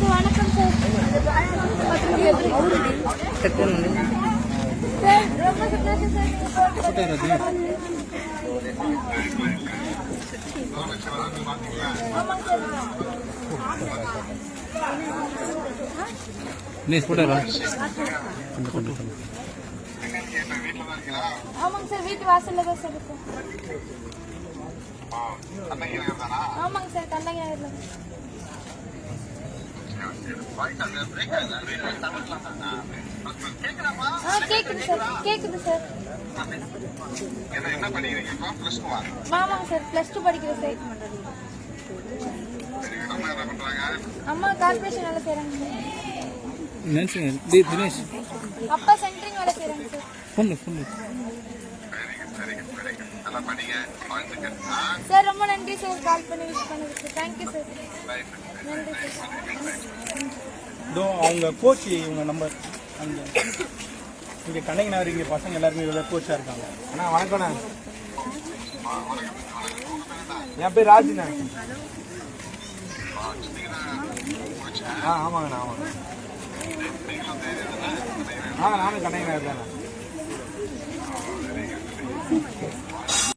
வணக்கம் சார். ரொம்ப சந்தோஷம் சார். ஆமாங்க சார், வீட்டு வாசல்ல தான் சார் இருக்கும். ஆமாங்க சார், கண்ணகி நகர்ல. கேக்குது சார், கேக்குது சார். ஆமாங்க சார், +2 படிக்கிறேன் சார். அம்மா கார்பரேஷன் வேலை செய்யறாங்க சார். அப்பா சென்ட்ரிங் வேலை செய்யறாங்க சார். சார் ரொம்ப நன்றி சார், கால் பண்ணி விஷ் பண்ணதுக்கு. Thank you sir. நன்றி சார். அவங்க கோச் இவங்க நம்பர் அந்த இங்கே கண்ணகி நகர் இங்கே பசங்க எல்லாருமே இவ்வளோ கோச்சாக இருக்காங்க. அண்ணா வணக்கண்ணா, என் பேர் ராஜுண்ணா. ஆமாங்கண்ணா, ஆமாங்க. நானும் கண்ணகி நகர் தானே.